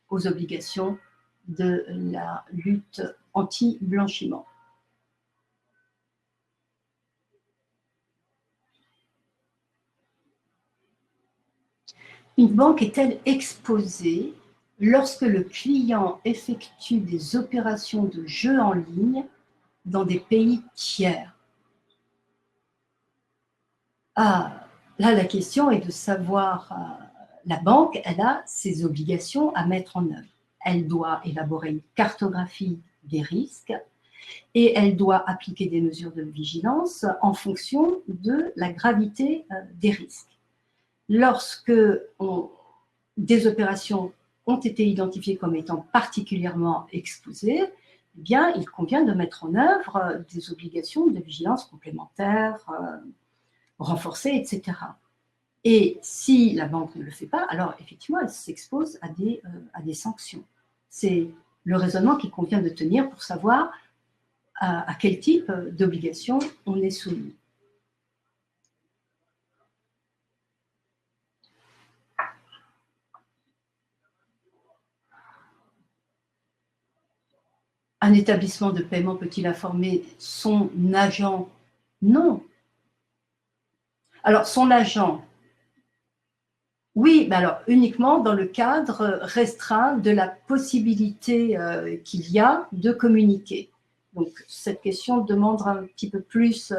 aux obligations de la lutte anti-blanchiment. Une banque est-elle exposée lorsque le client effectue des opérations de jeu en ligne dans des pays tiers? Là, la question est de savoir, la banque, elle a ses obligations à mettre en œuvre. Elle doit élaborer une cartographie des risques et elle doit appliquer des mesures de vigilance en fonction de la gravité des risques. Lorsque des opérations ont été identifiées comme étant particulièrement exposées, eh bien, il convient de mettre en œuvre des obligations de vigilance complémentaires, renforcées, etc. Et si la banque ne le fait pas, alors effectivement, elle s'expose à des sanctions. C'est le raisonnement qu'il convient de tenir pour savoir à quel type d'obligation on est soumis. Un établissement de paiement peut-il informer son agent? Non. Alors, son agent, oui, mais alors uniquement dans le cadre restreint de la possibilité qu'il y a de communiquer. Donc, cette question demande un petit peu plus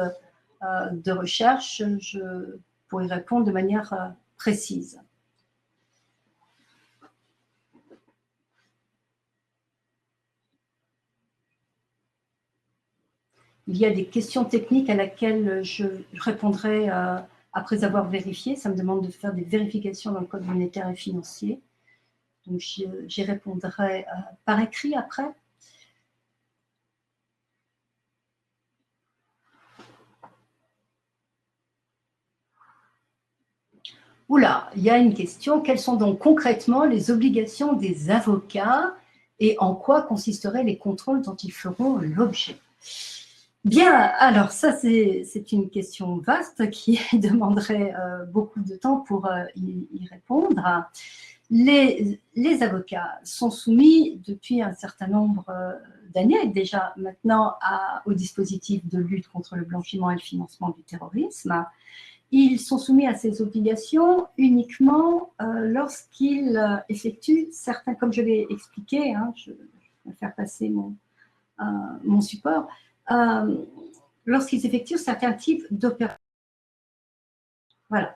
de recherche. Je pourrais répondre de manière précise. Il y a des questions techniques à laquelle je répondrai après avoir vérifié. Ça me demande de faire des vérifications dans le code monétaire et financier. Donc, j'y répondrai par écrit après. Oula, il y a une question. Quelles sont donc concrètement les obligations des avocats et en quoi consisteraient les contrôles dont ils feront l'objet? Bien, alors ça, c'est une question vaste qui demanderait beaucoup de temps pour y répondre. Les avocats sont soumis depuis un certain nombre d'années déjà maintenant au dispositif de lutte contre le blanchiment et le financement du terrorisme. Ils sont soumis à ces obligations uniquement lorsqu'ils effectuent certains, comme je l'ai expliqué, hein, je vais faire passer mon support, lorsqu'ils effectuent certains types d'opérations. Voilà.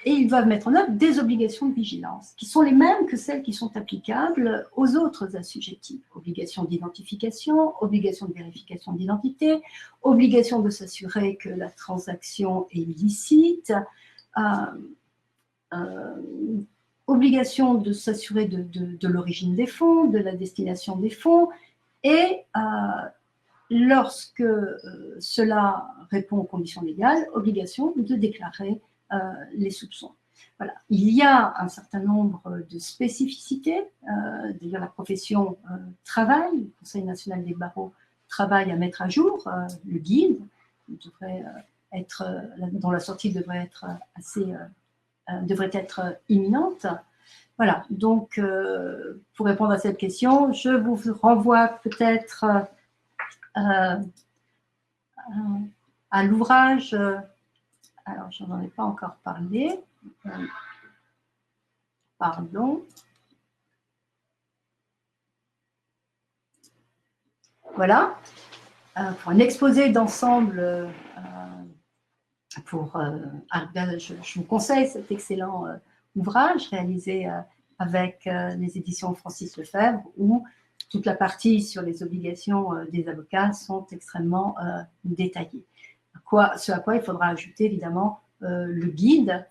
Et ils doivent mettre en œuvre des obligations de vigilance, qui sont les mêmes que celles qui sont applicables aux autres assujettis. Obligation d'identification, obligation de vérification d'identité, obligation de s'assurer que la transaction est licite, obligation de s'assurer de l'origine des fonds, de la destination des fonds, et lorsque cela répond aux conditions légales, obligation de déclarer les soupçons. Voilà. Il y a un certain nombre de spécificités. D'ailleurs, la profession travaille, le Conseil national des barreaux travaille à mettre à jour le guide, devrait être, dont la sortie devrait être imminente. Voilà, donc pour répondre à cette question, je vous renvoie peut-être à l'ouvrage, alors je n'en ai pas encore parlé, pardon. Voilà, pour un exposé d'ensemble, je vous conseille cet excellent ouvrage réalisé avec les éditions Francis Lefebvre, où toute la partie sur les obligations des avocats sont extrêmement détaillées. Ce à quoi il faudra ajouter évidemment le guide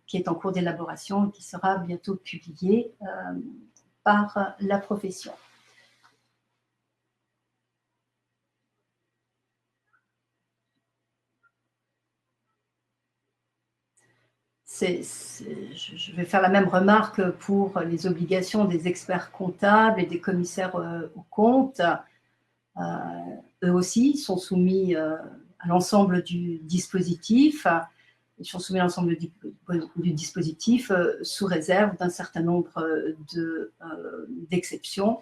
qui est en cours d'élaboration et qui sera bientôt publié par la profession. Je vais faire la même remarque pour les obligations des experts comptables et des commissaires aux comptes. Eux aussi sont soumis à l'ensemble du dispositif. Ils sont soumis à l'ensemble du dispositif sous réserve d'un certain nombre d'exceptions,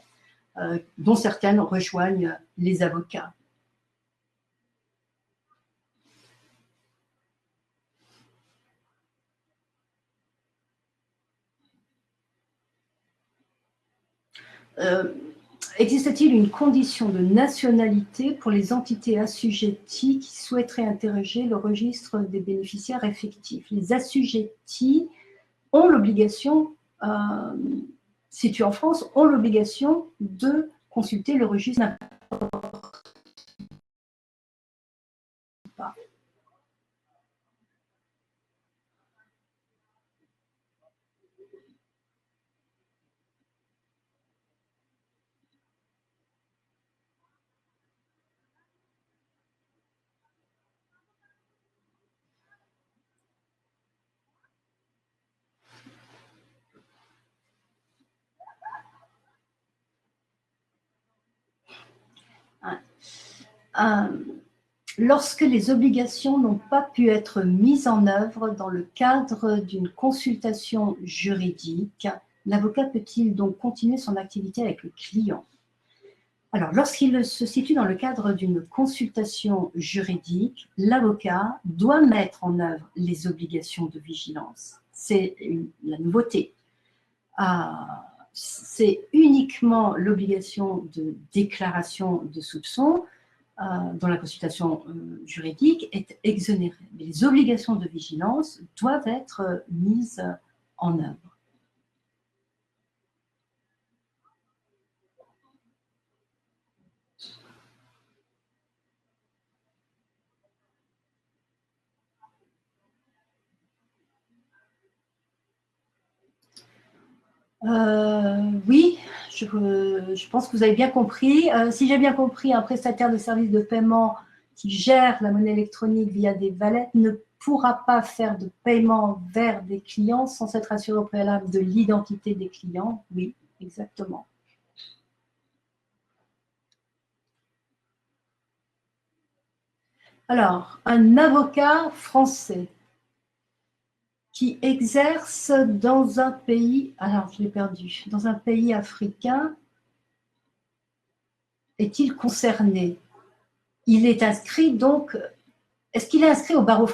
dont certaines rejoignent les avocats. Existe-t-il une condition de nationalité pour les entités assujetties qui souhaiteraient interroger le registre des bénéficiaires effectifs? Les assujettis ont l'obligation, situés en France, ont l'obligation de consulter le registre. Lorsque les obligations n'ont pas pu être mises en œuvre dans le cadre d'une consultation juridique, l'avocat peut-il donc continuer son activité avec le client? Alors, lorsqu'il se situe dans le cadre d'une consultation juridique, l'avocat doit mettre en œuvre les obligations de vigilance. C'est la nouveauté. C'est uniquement l'obligation de déclaration de soupçon dont la consultation juridique est exonérée. Mais les obligations de vigilance doivent être mises en œuvre. Oui, je pense que vous avez bien compris. Si j'ai bien compris, un prestataire de services de paiement qui gère la monnaie électronique via des wallets ne pourra pas faire de paiement vers des clients sans s'être assuré au préalable de l'identité des clients. Oui, exactement. Alors, un avocat français qui exerce dans un pays, alors je l'ai perdu, dans un pays africain, est-il concerné? Il est inscrit donc, est-ce qu'il est inscrit au barreau,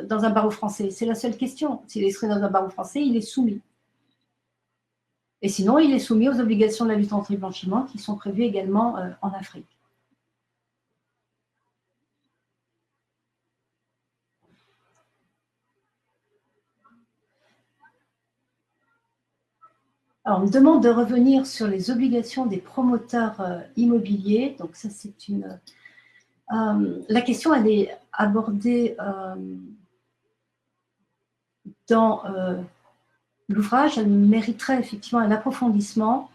dans un barreau français? C'est la seule question. S'il est inscrit dans un barreau français, il est soumis. Et sinon, il est soumis aux obligations de la lutte anti-blanchiment qui sont prévues également en Afrique. Alors, on me demande de revenir sur les obligations des promoteurs immobiliers. Donc, ça, c'est une... la question, elle est abordée dans l'ouvrage. Elle mériterait effectivement un approfondissement.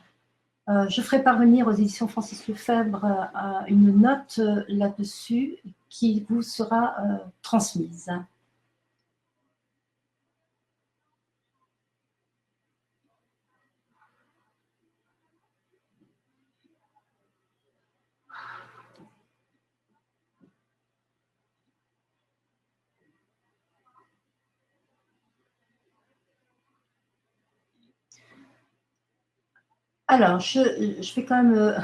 Je ferai parvenir aux éditions Francis Lefebvre une note là-dessus qui vous sera transmise. Alors, je vais quand même...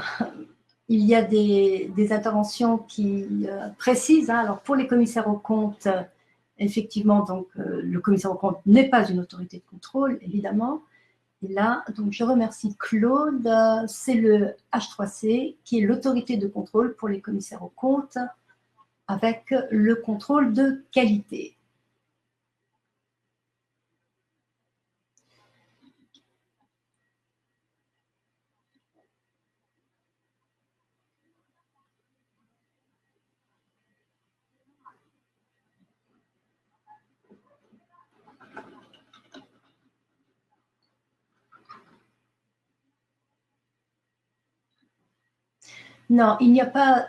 il y a des interventions qui précisent. Hein, alors, pour les commissaires aux comptes, effectivement, donc, le commissaire aux comptes n'est pas une autorité de contrôle, évidemment. Et là, donc je remercie Claude. C'est le H3C qui est l'autorité de contrôle pour les commissaires aux comptes avec le contrôle de qualité. Non, il n'y a pas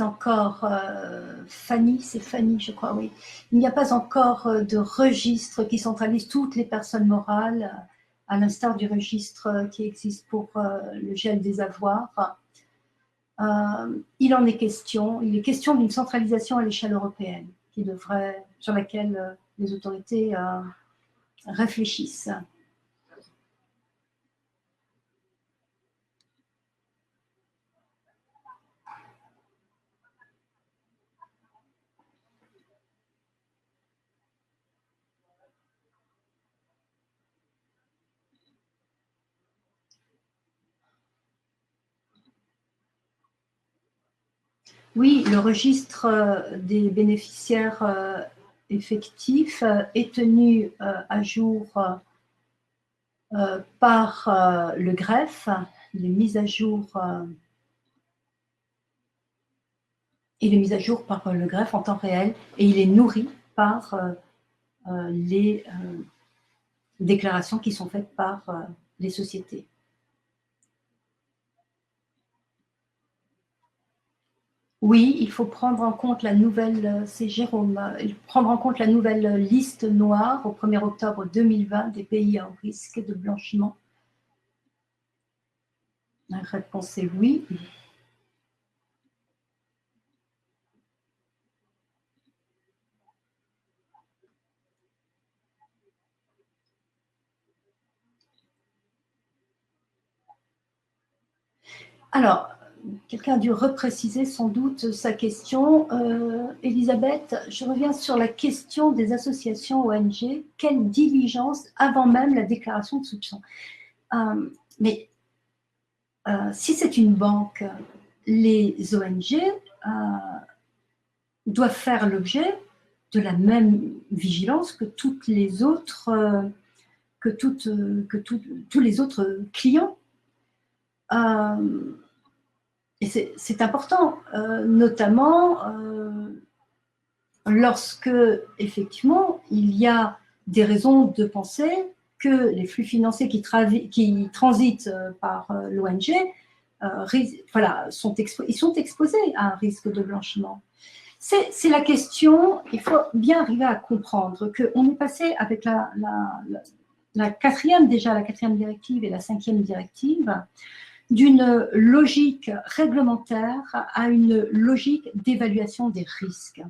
encore, Fanny, c'est Fanny, je crois, oui. Il n'y a pas encore de registre qui centralise toutes les personnes morales, à l'instar du registre qui existe pour le gel des avoirs. Il en est question, il est question d'une centralisation à l'échelle européenne sur laquelle les autorités réfléchissent. Oui, le registre des bénéficiaires effectifs est tenu à jour par le greffe, il est mis à jour par le greffe en temps réel et il est nourri par les déclarations qui sont faites par les sociétés. Oui, il faut prendre en compte la nouvelle, c'est Jérôme, prendre en compte la nouvelle liste noire au 1er octobre 2020 des pays à risque de blanchiment. La réponse est oui. Alors, quelqu'un a dû repréciser sans doute sa question. Elisabeth, je reviens sur la question des associations ONG. Quelle diligence avant même la déclaration de soupçon? Mais si c'est une banque, les ONG doivent faire l'objet de la même vigilance que toutes les autres, tous les autres clients. Et c'est important, notamment lorsque, effectivement, il y a des raisons de penser que les flux financiers qui transitent par l'ONG voilà, ils sont exposés à un risque de blanchiment. C'est la question, il faut bien arriver à comprendre qu'on est passé avec la quatrième directive et la 5e directive, d'une logique réglementaire à une logique d'évaluation des risques.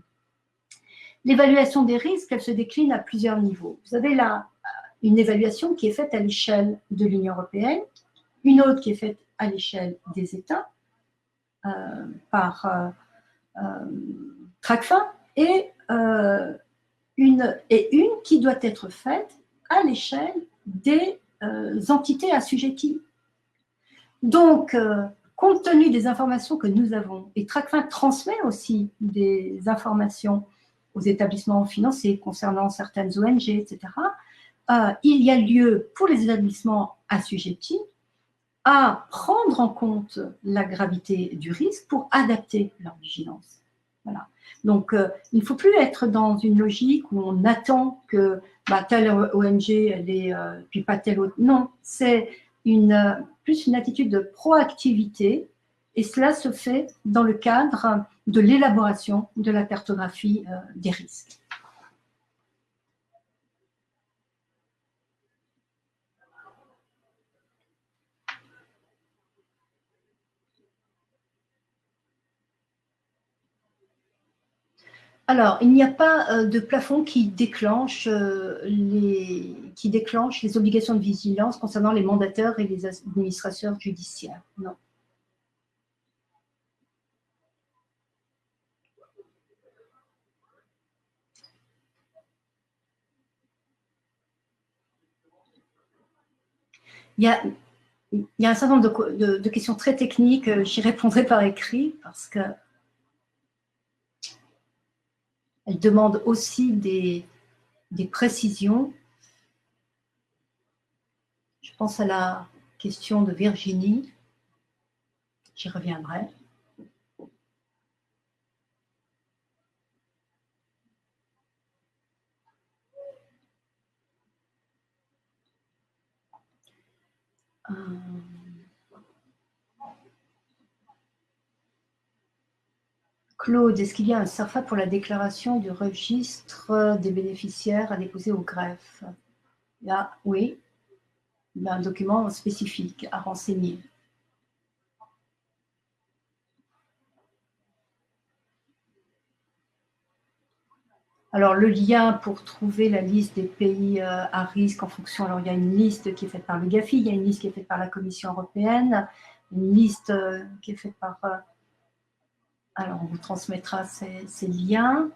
L'évaluation des risques, elle se décline à plusieurs niveaux. Vous avez là une évaluation qui est faite à l'échelle de l'Union européenne, une autre qui est faite à l'échelle des États par TRACFIN et une qui doit être faite à l'échelle des entités assujetties. Donc, compte tenu des informations que nous avons, et TRACFIN transmet aussi des informations aux établissements financiers concernant certaines ONG, etc., il y a lieu pour les établissements assujettis à prendre en compte la gravité du risque pour adapter leur vigilance. Voilà. Donc, il ne faut plus être dans une logique où on attend que telle ONG, elle est, puis pas telle autre. Non, c'est plus une attitude de proactivité, et cela se fait dans le cadre de l'élaboration de la cartographie des risques. Alors, il n'y a pas de plafond qui déclenche les obligations de vigilance concernant les mandataires et les administrateurs judiciaires. Non. Il y a un certain nombre de questions très techniques, j'y répondrai par écrit parce que elles demandent aussi des précisions. Je pense à la question de Virginie, j'y reviendrai. Claude, est-ce qu'il y a un SERFA pour la déclaration du registre des bénéficiaires à déposer au greffe? Là, oui, il y a un document spécifique à renseigner. Alors, le lien pour trouver la liste des pays à risque en fonction, alors il y a une liste qui est faite par le GAFI, il y a une liste qui est faite par la Commission européenne, une liste qui est faite par... alors, on vous transmettra ces liens.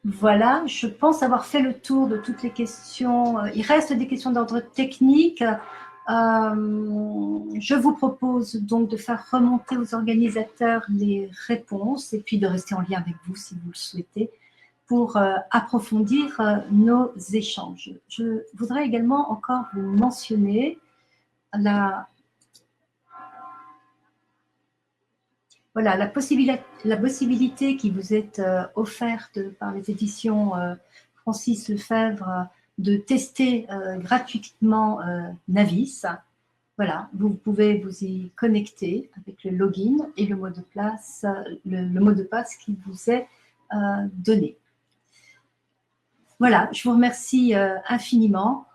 Voilà, je pense avoir fait le tour de toutes les questions. Il reste des questions d'ordre technique. Je vous propose donc de faire remonter aux organisateurs les réponses et puis de rester en lien avec vous si vous le souhaitez pour approfondir nos échanges. Je voudrais également encore vous mentionner la possibilité qui vous est offerte par les éditions Francis Lefebvre de tester gratuitement Navis. Voilà, vous pouvez vous y connecter avec le login et le mot de passe, le mot de passe qui vous est donné. Voilà, je vous remercie infiniment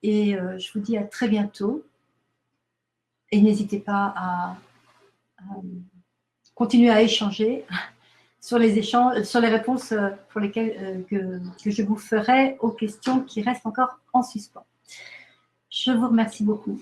et je vous dis à très bientôt. Et n'hésitez pas à continuer à échanger sur les réponses pour lesquelles que je vous ferai aux questions qui restent encore en suspens. Je vous remercie beaucoup.